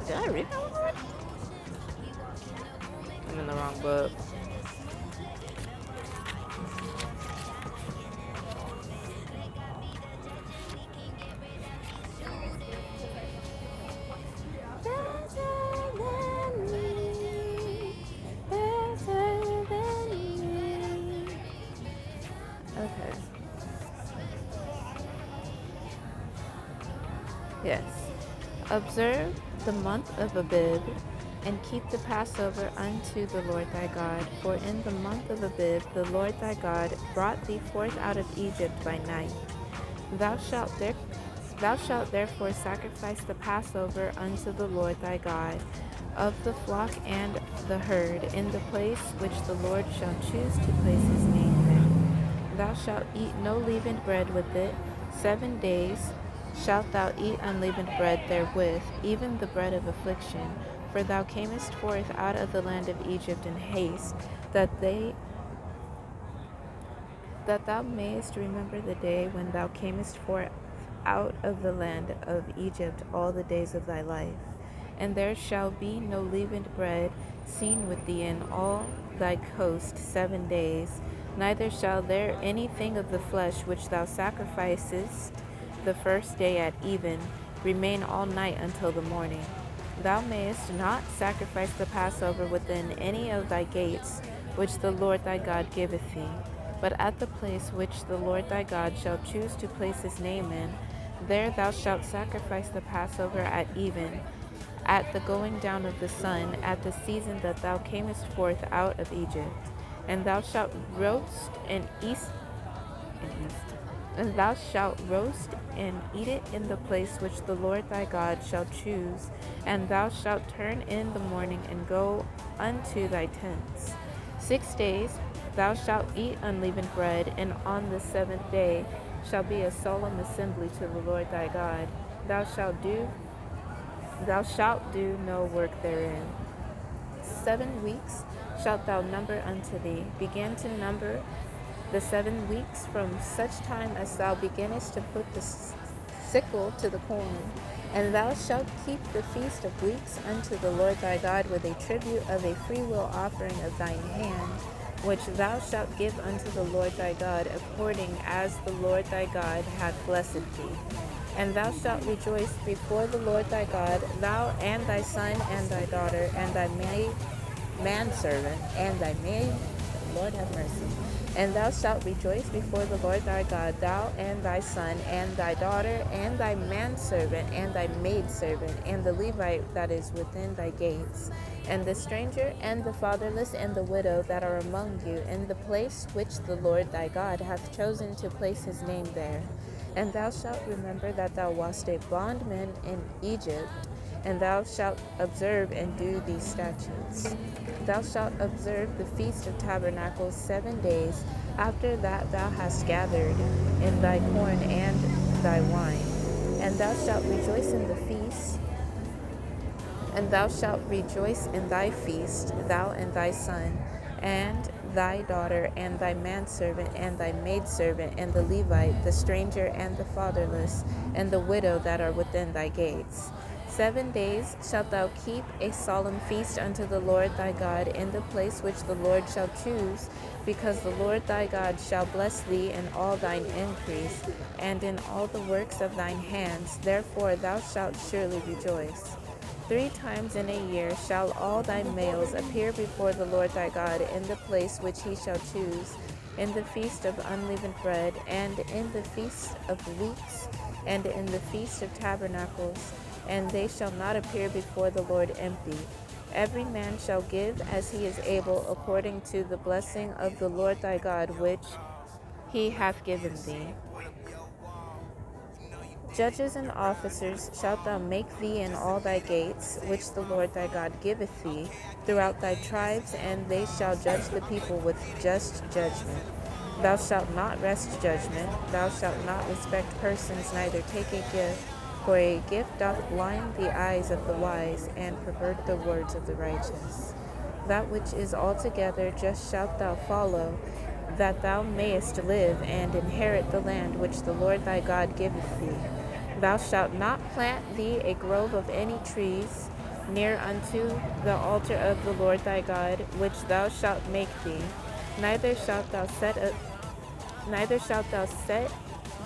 Did I read that one already? I'm in the wrong book. Better than me. Better than me. Okay. Yes. Observe the month of Abib, and keep the Passover unto the Lord thy God. For in the month of Abib the Lord thy God brought thee forth out of Egypt by night. Thou shalt therefore sacrifice the Passover unto the Lord thy God of the flock and the herd in the place which the Lord shall choose to place his name there. Thou shalt eat no leavened bread with it. 7 days shalt thou eat unleavened bread therewith, even the bread of affliction. For thou camest forth out of the land of Egypt in haste, that thou mayest remember the day when thou camest forth out of the land of Egypt all the days of thy life. And there shall be no leavened bread seen with thee in all thy coast 7 days, neither shall there anything of the flesh which thou sacrificest the first day at even remain all night until the morning. Thou mayest not sacrifice the Passover within any of thy gates, which the Lord thy God giveth thee. But at the place which the Lord thy God shall choose to place his name in, there thou shalt sacrifice the Passover at even, at the going down of the sun, at the season that thou camest forth out of Egypt. And thou shalt roast and thou shalt roast and eat it in the place which the Lord thy God shall choose, and thou shalt turn in the morning and go unto thy tents. 6 days thou shalt eat unleavened bread, and on the 7th day shall be a solemn assembly to the Lord thy God. Thou shalt do no work therein. 7 weeks shalt thou number unto thee. Begin to number the 7 weeks from such time as thou beginnest to put the sickle to the corn. And thou shalt keep the feast of weeks unto the Lord thy God with a tribute of a freewill offering of thine hand, which thou shalt give unto the Lord thy God, according as the Lord thy God hath blessed thee. And thou shalt rejoice before the Lord thy God, thou and thy son and thy daughter, and thy manservant, and thy maid, Lord have mercy. And thou shalt rejoice before the Lord thy God, thou and thy son, and thy daughter, and thy manservant, and thy maidservant, and the Levite that is within thy gates, and the stranger, and the fatherless, and the widow that are among you, in the place which the Lord thy God hath chosen to place his name there. And thou shalt remember that thou wast a bondman in Egypt, and thou shalt observe and do these statutes. Thou shalt observe the Feast of Tabernacles 7 days after that thou hast gathered in thy corn and thy wine. And thou shalt rejoice in the feast, and thou shalt rejoice in thy feast, thou and thy son, and thy daughter, and thy manservant, and thy maidservant, and the Levite, the stranger, and the fatherless, and the widow that are within thy gates. 7 days shalt thou keep a solemn feast unto the Lord thy God in the place which the Lord shall choose, because the Lord thy God shall bless thee in all thine increase, and in all the works of thine hands. Therefore thou shalt surely rejoice. 3 times in a year shall all thy males appear before the Lord thy God in the place which he shall choose, in the feast of unleavened bread, and in the feast of weeks, and in the feast of tabernacles, and they shall not appear before the Lord empty. Every man shall give as he is able, according to the blessing of the Lord thy God, which he hath given thee. Judges and officers shalt thou make thee in all thy gates, which the Lord thy God giveth thee, throughout thy tribes, and they shall judge the people with just judgment. Thou shalt not wrest judgment, thou shalt not respect persons, neither take a gift, for a gift doth blind the eyes of the wise, and pervert the words of the righteous. That which is altogether just shalt thou follow, that thou mayest live and inherit the land which the Lord thy God giveth thee. Thou shalt not plant thee a grove of any trees, near unto the altar of the Lord thy God, which thou shalt make thee, neither shalt thou set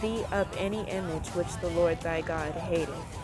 thee up any image which the Lord thy God hateth.